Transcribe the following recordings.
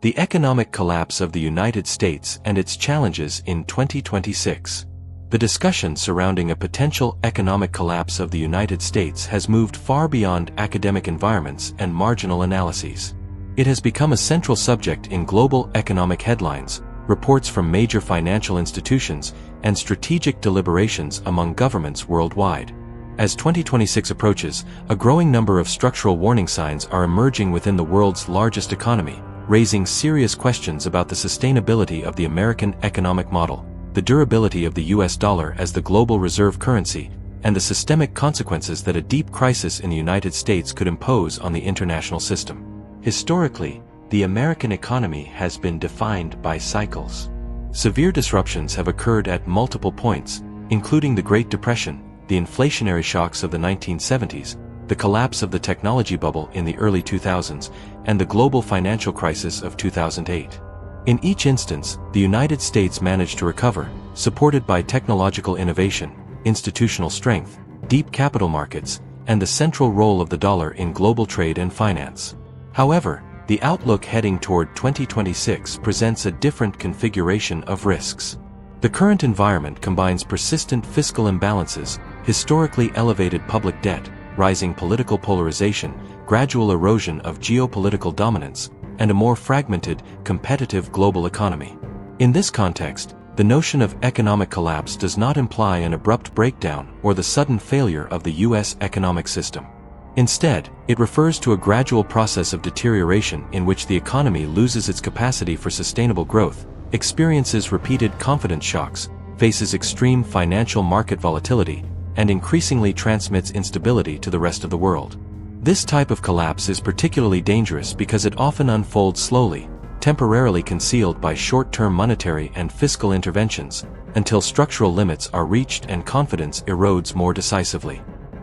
The economic collapse of the United States and its challenges in 2026. The discussion surrounding a potential economic collapse of the United States has moved far beyond academic environments and marginal analyses. It has become a central subject in global economic headlines, reports from major financial institutions, and strategic deliberations among governments worldwide. As 2026 approaches, a growing number of structural warning signs are emerging within the world's largest economy, raising serious questions about the sustainability of the American economic model, the durability of the US dollar as the global reserve currency, and the systemic consequences that a deep crisis in the United States could impose on the international system. Historically, the American economy has been defined by cycles. Severe disruptions have occurred at multiple points, including the Great Depression, the inflationary shocks of the 1970s, the collapse of the technology bubble in the early 2000s, and the global financial crisis of 2008. In each instance, the United States managed to recover, supported by technological innovation, institutional strength, deep capital markets, and the central role of the dollar in global trade and finance. However, the outlook heading toward 2026 presents a different configuration of risks. The current environment combines persistent fiscal imbalances, historically elevated public debt, rising political polarization, gradual erosion of geopolitical dominance, and a more fragmented, competitive global economy. In this context, the notion of economic collapse does not imply an abrupt breakdown or the sudden failure of the U.S. economic system. Instead, it refers to a gradual process of deterioration in which the economy loses its capacity for sustainable growth, experiences repeated confidence shocks, faces extreme financial market volatility, and increasingly transmits instability to the rest of the world. This type of collapse is particularly dangerous because it often unfolds slowly, temporarily concealed by short-term monetary and fiscal interventions, until structural limits are reached and confidence erodes more decisively.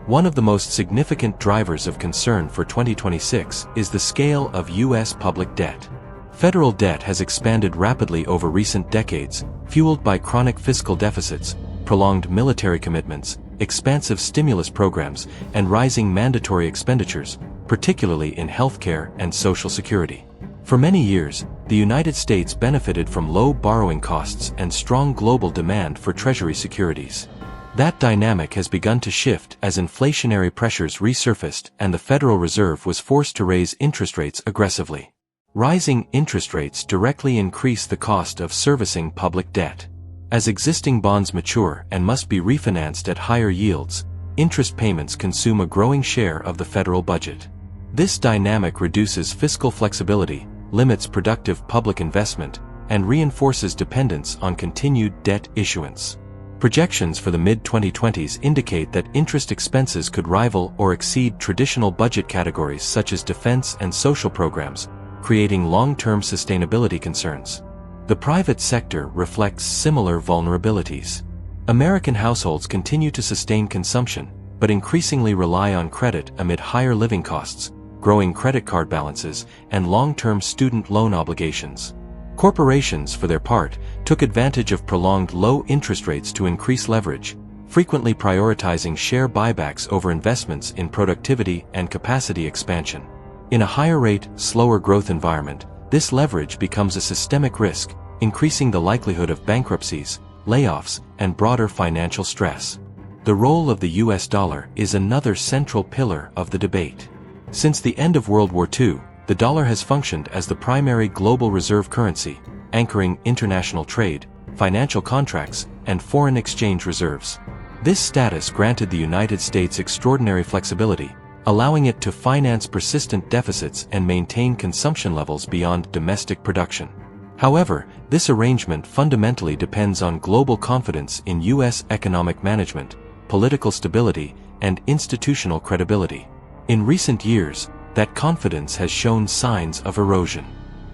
One of the most significant drivers of concern for 2026 is the scale of U.S. public debt. Federal debt has expanded rapidly over recent decades, fueled by chronic fiscal deficits, prolonged military commitments, expansive stimulus programs, and rising mandatory expenditures, particularly in healthcare and Social Security. For many years, the United States benefited from low borrowing costs and strong global demand for Treasury securities. That dynamic has begun to shift as inflationary pressures resurfaced and the Federal Reserve was forced to raise interest rates aggressively. Rising interest rates directly increase the cost of servicing public debt. As existing bonds mature and must be refinanced at higher yields, interest payments consume a growing share of the federal budget. This dynamic reduces fiscal flexibility, limits productive public investment, and reinforces dependence on continued debt issuance. Projections for the mid-2020s indicate that interest expenses could rival or exceed traditional budget categories such as defense and social programs, creating long-term sustainability concerns. The private sector reflects similar vulnerabilities. American households continue to sustain consumption, but increasingly rely on credit amid higher living costs, growing credit card balances, and long-term student loan obligations. Corporations, for their part, took advantage of prolonged low interest rates to increase leverage, frequently prioritizing share buybacks over investments in productivity and capacity expansion. In a higher rate, slower growth environment, this leverage becomes a systemic risk, increasing the likelihood of bankruptcies, layoffs, and broader financial stress. The role of the US dollar is another central pillar of the debate. Since the end of World War II, the dollar has functioned as the primary global reserve currency, anchoring international trade, financial contracts, and foreign exchange reserves. This status granted the United States extraordinary flexibility, allowing it to finance persistent deficits and maintain consumption levels beyond domestic production. However, this arrangement fundamentally depends on global confidence in U.S. economic management, political stability, and institutional credibility. In recent years, that confidence has shown signs of erosion.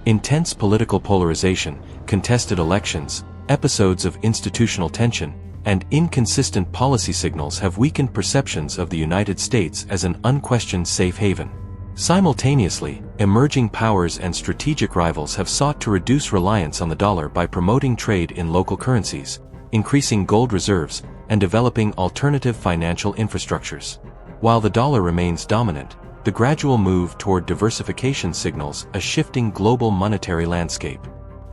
Intense political polarization, contested elections, episodes of institutional tension, and inconsistent policy signals have weakened perceptions of the United States as an unquestioned safe haven. Simultaneously, emerging powers and strategic rivals have sought to reduce reliance on the dollar by promoting trade in local currencies, increasing gold reserves, and developing alternative financial infrastructures. While the dollar remains dominant, the gradual move toward diversification signals a shifting global monetary landscape.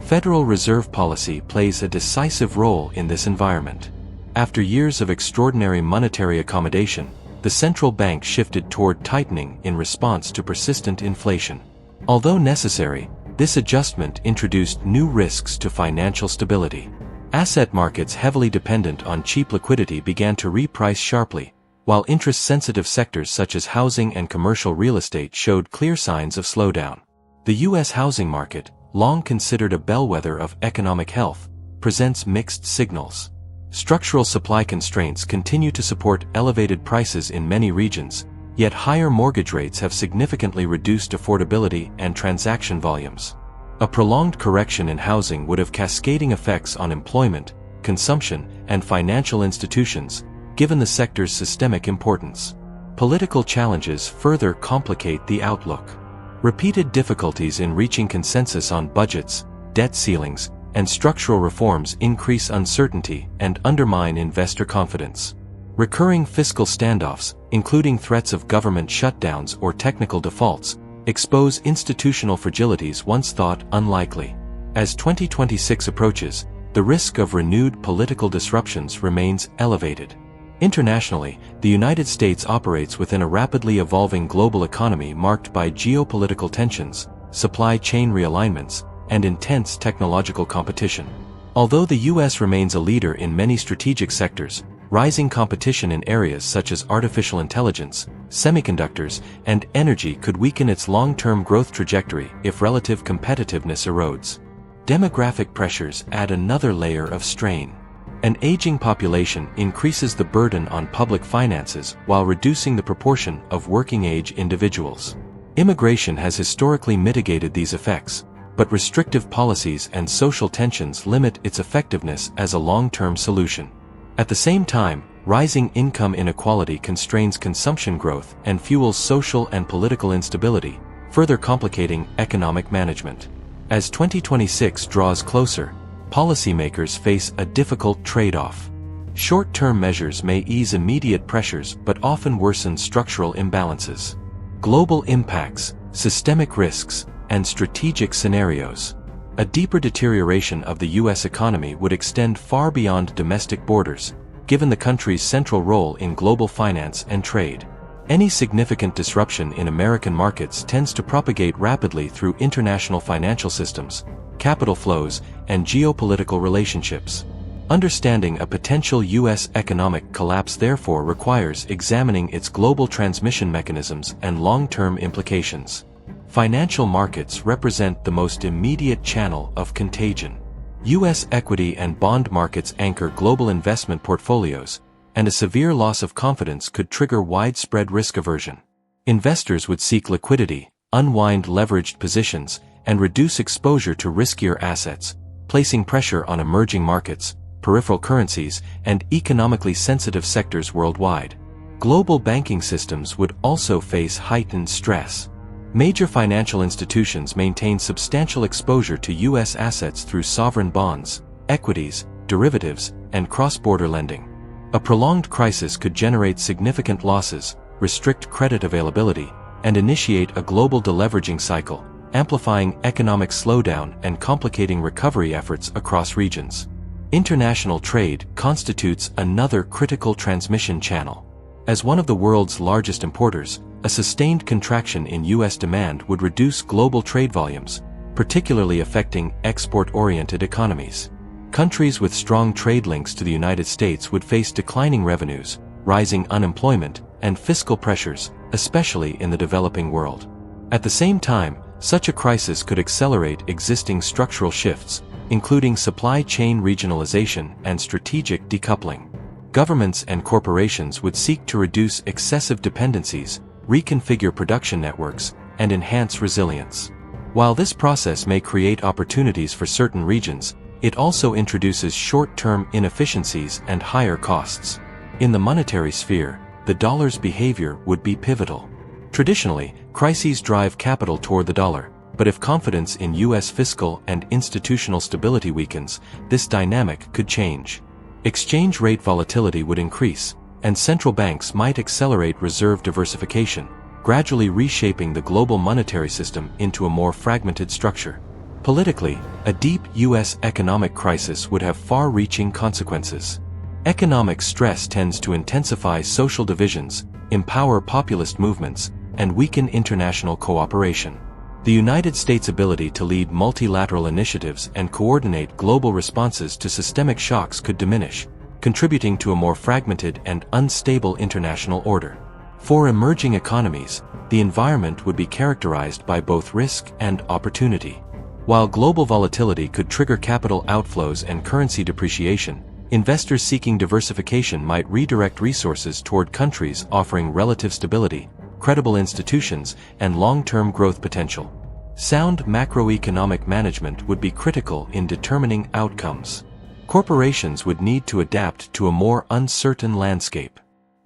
Federal Reserve policy plays a decisive role in this environment. After years of extraordinary monetary accommodation, the central bank shifted toward tightening in response to persistent inflation. Although necessary, this adjustment introduced new risks to financial stability. Asset markets heavily dependent on cheap liquidity began to reprice sharply, while interest-sensitive sectors such as housing and commercial real estate showed clear signs of slowdown. The U.S. housing market, long considered a bellwether of economic health, presents mixed signals. Structural supply constraints continue to support elevated prices in many regions, yet higher mortgage rates have significantly reduced affordability and transaction volumes. A prolonged correction in housing would have cascading effects on employment, consumption, and financial institutions, given the sector's systemic importance. Political challenges further complicate the outlook. Repeated difficulties in reaching consensus on budgets, debt ceilings, and structural reforms increase uncertainty and undermine investor confidence. Recurring fiscal standoffs, including threats of government shutdowns or technical defaults, expose institutional fragilities once thought unlikely. As 2026 approaches, the risk of renewed political disruptions remains elevated. Internationally, the United States operates within a rapidly evolving global economy marked by geopolitical tensions, supply chain realignments, and intense technological competition. Although the U.S. remains a leader in many strategic sectors, rising competition in areas such as artificial intelligence, semiconductors, and energy could weaken its long-term growth trajectory if relative competitiveness erodes. Demographic pressures add another layer of strain. An aging population increases the burden on public finances while reducing the proportion of working-age individuals. Immigration has historically mitigated these effects, but restrictive policies and social tensions limit its effectiveness as a long-term solution. At the same time, rising income inequality constrains consumption growth and fuels social and political instability, further complicating economic management. As 2026 draws closer, policymakers face a difficult trade-off. Short-term measures may ease immediate pressures but often worsen structural imbalances. Global impacts, systemic risks, and strategic scenarios. A deeper deterioration of the U.S. economy would extend far beyond domestic borders, given the country's central role in global finance and trade. Any significant disruption in American markets tends to propagate rapidly through international financial systems, capital flows, and geopolitical relationships. Understanding a potential U.S. economic collapse therefore requires examining its global transmission mechanisms and long-term implications. Financial markets represent the most immediate channel of contagion. U.S. equity and bond markets anchor global investment portfolios, and a severe loss of confidence could trigger widespread risk aversion. Investors would seek liquidity, unwind leveraged positions, and reduce exposure to riskier assets, placing pressure on emerging markets, peripheral currencies, and economically sensitive sectors worldwide. Global banking systems would also face heightened stress. Major financial institutions maintain substantial exposure to U.S. assets through sovereign bonds, equities, derivatives, and cross-border lending. A prolonged crisis could generate significant losses, restrict credit availability, and initiate a global deleveraging cycle, amplifying economic slowdown and complicating recovery efforts across regions. International trade constitutes another critical transmission channel. As one of the world's largest importers, a sustained contraction in U.S. demand would reduce global trade volumes, particularly affecting export-oriented economies. Countries with strong trade links to the United States would face declining revenues, rising unemployment, and fiscal pressures, especially in the developing world. At the same time, such a crisis could accelerate existing structural shifts, including supply chain regionalization and strategic decoupling. Governments and corporations would seek to reduce excessive dependencies, reconfigure production networks, and enhance resilience. While this process may create opportunities for certain regions, it also introduces short-term inefficiencies and higher costs. In the monetary sphere, the dollar's behavior would be pivotal. Traditionally, crises drive capital toward the dollar, but if confidence in U.S. fiscal and institutional stability weakens, this dynamic could change. Exchange rate volatility would increase, and central banks might accelerate reserve diversification, gradually reshaping the global monetary system into a more fragmented structure. Politically, a deep U.S. economic crisis would have far-reaching consequences. Economic stress tends to intensify social divisions, empower populist movements, and weaken international cooperation. The United States' ability to lead multilateral initiatives and coordinate global responses to systemic shocks could diminish, contributing to a more fragmented and unstable international order. For emerging economies, the environment would be characterized by both risk and opportunity. While global volatility could trigger capital outflows and currency depreciation, investors seeking diversification might redirect resources toward countries offering relative stability, credible institutions, and long-term growth potential. Sound macroeconomic management would be critical in determining outcomes. Corporations would need to adapt to a more uncertain landscape.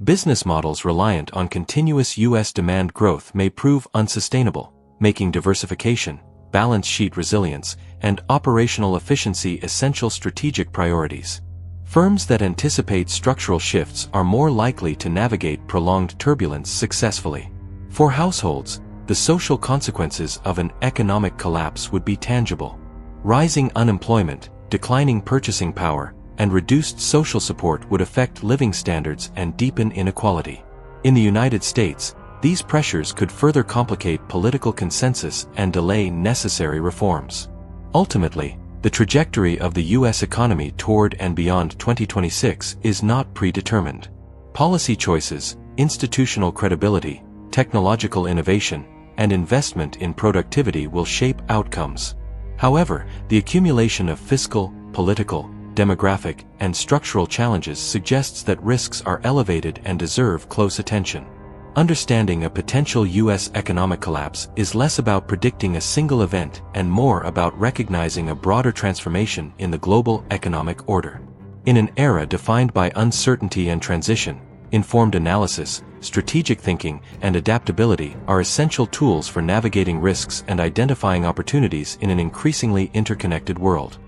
Business models reliant on continuous U.S. demand growth may prove unsustainable, making diversification, balance sheet resilience, and operational efficiency essential strategic priorities. Firms that anticipate structural shifts are more likely to navigate prolonged turbulence successfully. For households, the social consequences of an economic collapse would be tangible. Rising unemployment, declining purchasing power, and reduced social support would affect living standards and deepen inequality. In the United States, these pressures could further complicate political consensus and delay necessary reforms. Ultimately, the trajectory of the U.S. economy toward and beyond 2026 is not predetermined. Policy choices, institutional credibility, technological innovation, and investment in productivity will shape outcomes. However, the accumulation of fiscal, political, demographic, and structural challenges suggests that risks are elevated and deserve close attention. Understanding a potential U.S. economic collapse is less about predicting a single event and more about recognizing a broader transformation in the global economic order. In an era defined by uncertainty and transition, informed analysis, strategic thinking, and adaptability are essential tools for navigating risks and identifying opportunities in an increasingly interconnected world.